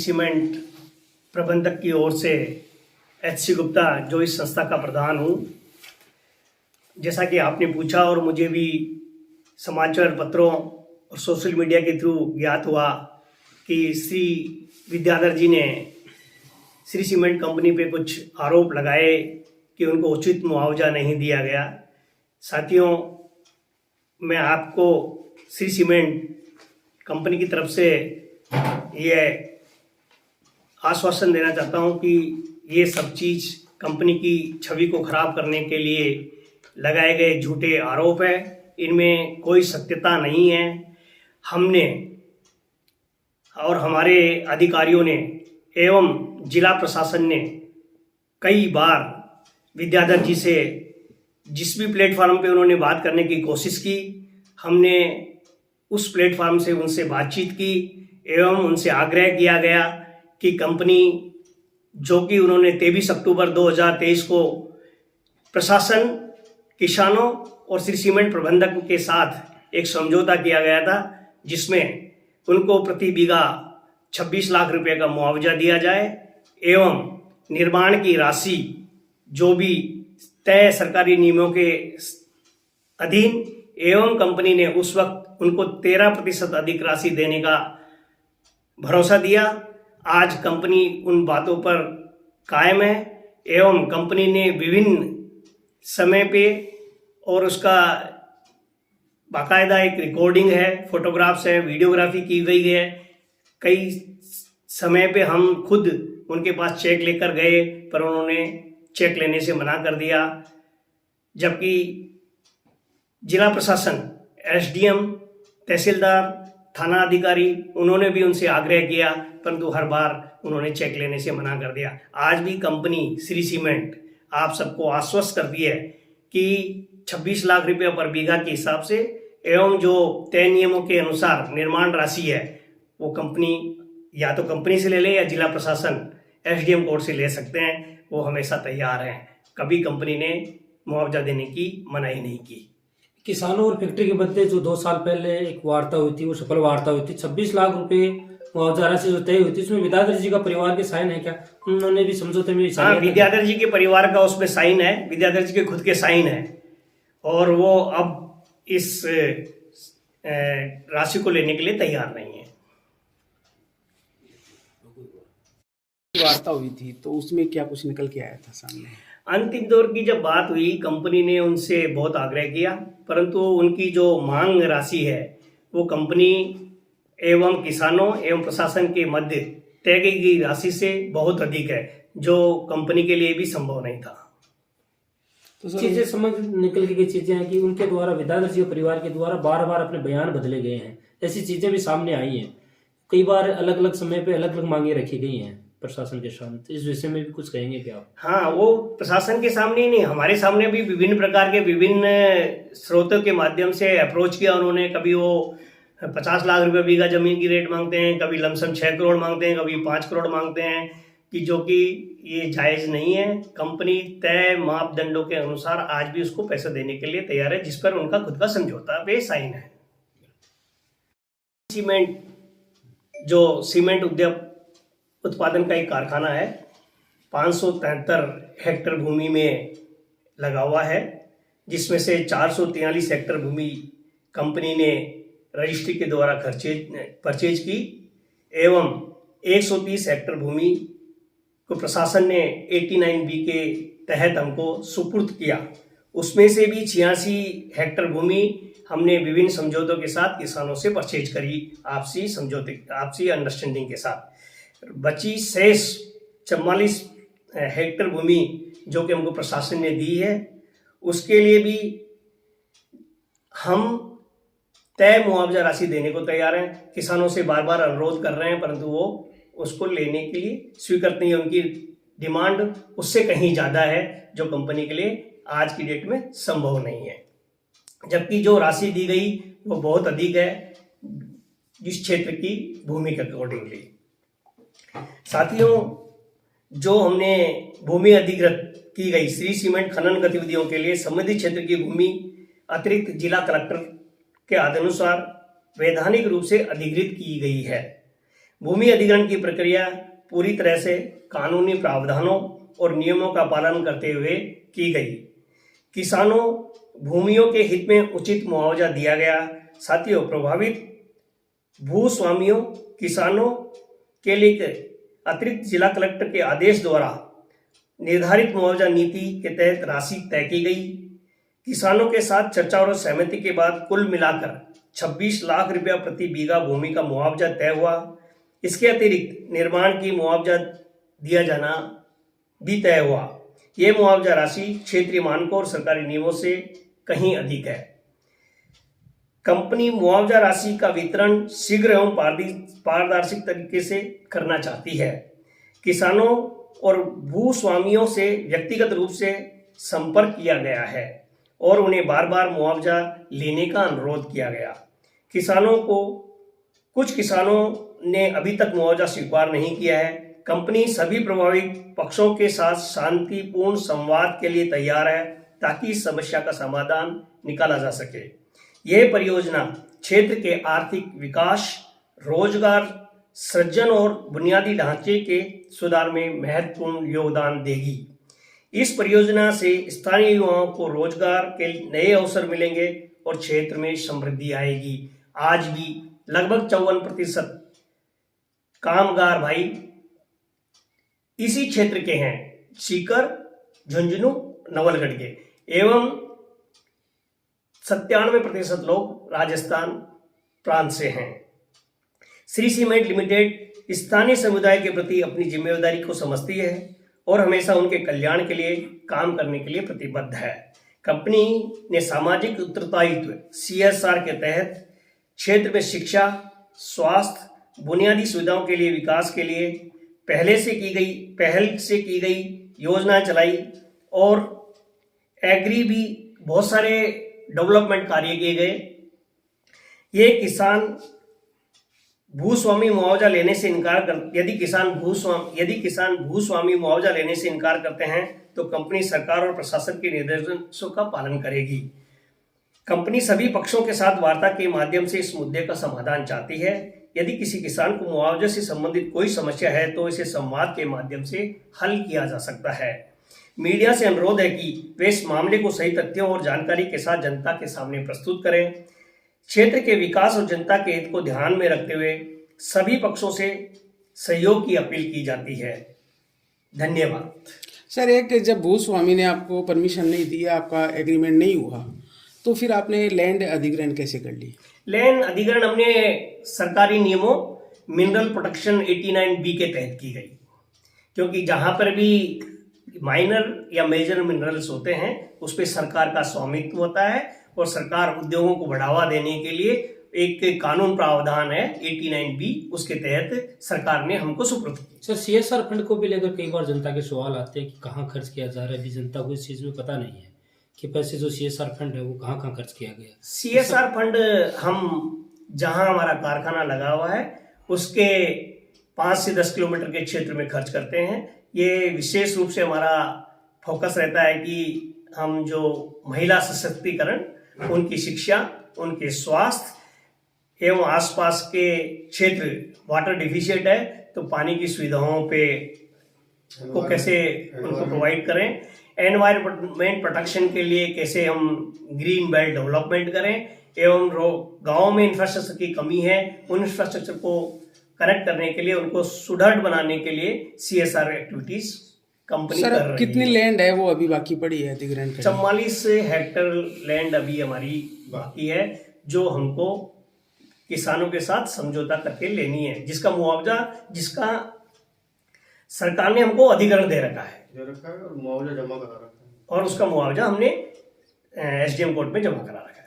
Cement प्रबंधक की ओर से एच.सी. गुप्ता, जो इस संस्था का प्रधान हूँ। जैसा कि आपने पूछा और मुझे भी समाचार पत्रों और सोशल मीडिया के थ्रू ज्ञात हुआ कि श्री विद्याधर जी ने श्री सीमेंट कंपनी पे कुछ आरोप लगाए कि उनको उचित मुआवजा नहीं दिया गया। साथियों, मैं आपको श्री सीमेंट कंपनी की तरफ से ये आश्वासन देना चाहता हूँ कि ये सब चीज़ कंपनी की छवि को खराब करने के लिए लगाए गए झूठे आरोप है। इनमें कोई सत्यता नहीं है। हमने और हमारे अधिकारियों ने एवं जिला प्रशासन ने कई बार विद्याधर जी से जिस भी प्लेटफार्म पे उन्होंने बात करने की कोशिश की, हमने उस प्लेटफार्म से उनसे बातचीत की एवं उनसे आग्रह किया गया कि कंपनी, जो कि उन्होंने 23 अक्टूबर 2023 को प्रशासन, किसानों और श्री सीमेंट प्रबंधक के साथ एक समझौता किया गया था, जिसमें उनको प्रति बीघा 26 लाख रुपए का मुआवजा दिया जाए एवं निर्माण की राशि जो भी तय सरकारी नियमों के अधीन एवं कंपनी ने उस वक्त उनको 13% अधिक राशि देने का भरोसा दिया। आज कंपनी उन बातों पर कायम है एवं कंपनी ने विभिन्न समय पे, और उसका बाकायदा एक रिकॉर्डिंग है, फोटोग्राफ्स है, वीडियोग्राफी की गई है। कई समय पे हम खुद उनके पास चेक लेकर गए पर उन्होंने चेक लेने से मना कर दिया, जबकि जिला प्रशासन, एसडीएम, तहसीलदार, थाना अधिकारी, उन्होंने भी उनसे आग्रह किया, परंतु हर बार उन्होंने चेक लेने से मना कर दिया। आज भी कंपनी श्री सीमेंट आप सबको आश्वस्त करती है कि 26 लाख रुपये पर बीघा के हिसाब से एवं जो तय नियमों के अनुसार निर्माण राशि है वो कंपनी या तो कंपनी से ले ले या जिला प्रशासन एसडीएम कोर्ट से ले सकते हैं। वो हमेशा तैयार हैं। कभी कंपनी ने मुआवजा देने की मनाही नहीं की। किसानों और फैक्ट्री के बदले जो 2 साल पहले एक वार्ता हुई थी, वो सफल वार्ता हुई थी, 26 लाख रुपए मुआवजा राशि जो तय हुई थी, उसमें विद्याधर जी का परिवार के साइन है क्या? उन्होंने भी समझौते में हाँ, विद्याधर जी के परिवार का उसमें साइन है, विद्याधर जी के खुद के साइन है, और वो अब इस राशि को लेने के लिए तैयार नहीं है। वार्ता हुई थी तो उसमें क्या कुछ निकल के आया था सामने? अंतिम दौर की जब बात हुई, कंपनी ने उनसे बहुत आग्रह किया, परंतु उनकी जो मांग राशि है वो कंपनी एवं किसानों एवं प्रशासन के मध्य तय की गई राशि से बहुत अधिक है, जो कंपनी के लिए भी संभव नहीं था। तो चीजें समझ निकल के चीजें हैं कि उनके द्वारा, विद्याधर जी परिवार के द्वारा बार बार अपने बयान बदले गए हैं। ऐसी चीजें भी सामने आई हैं। कई बार अलग अलग समय पे अलग अलग मांगे रखी गई हैं प्रशासन के सामने। तो इस विषय में भी कुछ कहेंगे क्या आप? हाँ, वो प्रशासन के सामने ही नहीं, हमारे सामने भी विभिन्न प्रकार के विभिन्न स्रोतों के माध्यम से अप्रोच किया उन्होंने। कभी वो 50 लाख रुपए बीघा जमीन की रेट मांगते हैं, कभी लमसम 6 करोड़ मांगते हैं, कभी 5 करोड़ मांगते हैं, कि जो कि ये जायज़ नहीं है। कंपनी तय मापदंडों के अनुसार आज भी उसको पैसा देने के लिए तैयार है, जिस पर उनका खुद का समझौता पे साइन है। सीमेंट, जो सीमेंट उद्योग उत्पादन का एक कारखाना है, 573 हेक्टेयर भूमि में लगा हुआ है, जिसमें से 443 हेक्टेयर भूमि कंपनी ने रजिस्ट्री के द्वारा परचेज की एवं 130 हेक्टेयर भूमि को प्रशासन ने 89B के तहत हमको सुपुर्द किया। उसमें से भी 86 हेक्टेयर भूमि हमने विभिन्न समझौतों के साथ किसानों से परचेज करी, आपसी अंडरस्टैंडिंग के साथ। बची शेष 44 हेक्टेयर भूमि जो कि हमको प्रशासन ने दी है, उसके लिए भी हम तय मुआवजा राशि देने को तैयार हैं। किसानों से बार बार अनुरोध कर रहे हैं, परंतु वो उसको लेने के लिए स्वीकृत नहीं है। उनकी डिमांड उससे कहीं ज़्यादा है, जो कंपनी के लिए आज की डेट में संभव नहीं है। जबकि जो राशि दी गई वो बहुत अधिक है जिस क्षेत्र की भूमि के अकॉर्डिंगली। साथियों, जो हमने भूमि अधिग्रहित की गई श्री सीमेंट खनन गतिविधियों के लिए संबंधित क्षेत्र की भूमि अतिरिक्त जिला कलेक्टर के आदेशानुसार वैधानिक रूप से अधिग्रहित की गई है। भूमि अधिग्रहण की प्रक्रिया पूरी तरह से कानूनी प्रावधानों और नियमों का पालन करते हुए की गई। किसानों भूमियों के हित में उचित मुआवजा दिया गया। साथियों, प्रभावित भूस्वामियों किसानों के लिए अतिरिक्त जिला कलेक्टर के आदेश द्वारा निर्धारित मुआवजा नीति के तहत राशि तय की गई। किसानों के साथ चर्चा और सहमति के बाद कुल मिलाकर 26 लाख रुपया प्रति बीघा भूमि का मुआवजा तय हुआ। इसके अतिरिक्त निर्माण की मुआवजा दिया जाना भी तय हुआ। यह मुआवजा राशि क्षेत्रीय मानकों और सरकारी नियमों से कहीं अधिक है। कंपनी मुआवजा राशि का वितरण शीघ्र एवं पारदर्शी तरीके से करना चाहती है। किसानों और भूस्वामियों से व्यक्तिगत रूप से संपर्क किया गया है और उन्हें बार बार मुआवजा लेने का अनुरोध किया गया। कुछ किसानों ने अभी तक मुआवजा स्वीकार नहीं किया है। कंपनी सभी प्रभावित पक्षों के साथ शांतिपूर्ण संवाद के लिए तैयार है ताकि इस समस्या का समाधान निकाला जा सके। यह परियोजना क्षेत्र के आर्थिक विकास, रोजगार सृजन और बुनियादी ढांचे के सुधार में महत्वपूर्ण योगदान देगी। इस परियोजना से स्थानीय युवाओं को रोजगार के नए अवसर मिलेंगे और क्षेत्र में समृद्धि आएगी। आज भी लगभग 54% कामगार भाई इसी क्षेत्र के हैं, सीकर, झुंझुनू, नवलगढ़ के, एवं 97% लोग राजस्थान प्रांत से हैं। श्री सीमेंट लिमिटेड स्थानीय समुदाय के प्रति अपनी जिम्मेदारी को समझती है और हमेशा उनके कल्याण के लिए काम करने के लिए प्रतिबद्ध है। कंपनी ने सामाजिक उत्तरदायित्व CSR के तहत क्षेत्र में शिक्षा, स्वास्थ्य, बुनियादी सुविधाओं के लिए विकास के लिए पहल से की गई योजना चलाई और एग्री भी बहुत सारे डेवलपमेंट कार्य किए गए। ये किसान भूस्वामी मुआवजा लेने से यदि किसान भूस्वामी मुआवजा लेने से इनकार करते हैं तो कंपनी सरकार और प्रशासन के निर्देशों का पालन करेगी। कंपनी सभी पक्षों के साथ वार्ता के माध्यम से इस मुद्दे का समाधान चाहती है। यदि किसी किसान को मुआवजे से संबंधित कोई समस्या है तो इसे संवाद के माध्यम से हल किया जा सकता है। मीडिया से अनुरोध है कि वे इस मामले को सही तथ्यों और जानकारी के साथ जनता के सामने प्रस्तुत करें। क्षेत्र के विकास और जनता के हित को ध्यान में रखते हुए सभी पक्षों से सहयोग की अपील की जाती है। धन्यवाद। सर, एक जब भूस्वामी ने आपको परमिशन नहीं दी, आपका एग्रीमेंट नहीं हुआ, तो फिर आपने लैंड अधिग्रहण कैसे कर ली? लैंड अधिग्रहण हमने सरकारी नियमों मिनरल प्रोटेक्शन 89B के तहत की गई, क्योंकि जहां पर भी माइनर या मेजर मिनरल्स होते हैं उस पर सरकार का स्वामित्व होता है और सरकार उद्योगों को बढ़ावा देने के लिए एक कानून प्रावधान है 89B, उसके तहत सरकार ने हमको सुपुर्द की। सर, CSR फंड को भी लेकर कई बार जनता के सवाल आते हैं कि कहाँ खर्च किया जा रहा है। अभी जनता को इस चीज में पता नहीं है कि पैसे जो CSR फंड है वो कहाँ कहाँ खर्च किया गया। CSR फंड हम जहां हमारा कारखाना लगा हुआ है उसके 5 से 10 किलोमीटर के क्षेत्र में खर्च करते हैं। ये विशेष रूप से हमारा फोकस रहता है कि हम जो महिला सशक्तिकरण, उनकी शिक्षा, उनके स्वास्थ्य एवं आसपास के क्षेत्र वाटर डिफिशिएंट है तो पानी की सुविधाओं पे को कैसे उनको प्रोवाइड करें, एनवायरमेंट प्रोटेक्शन के लिए कैसे हम ग्रीन बेल्ट डेवलपमेंट करें, एवं गाँव में इंफ्रास्ट्रक्चर की कमी है उन इंफ्रास्ट्रक्चर को कनेक्ट करने के लिए, उनको सुदृढ़ बनाने के लिए CSR एक्टिविटीज कंपनी कर रही है। कितनी लैंड है वो अभी बाकी पड़ी है अधिग्रहण करने? 44 हेक्टेयर लैंड अभी हमारी बाकी है जो हमको किसानों के साथ समझौता करके लेनी है, जिसका सरकार ने हमको अधिग्रहण दे रखा है और मुआवजा जमा करा रखा है और उसका मुआवजा हमने SDM कोर्ट में जमा करा रखा है।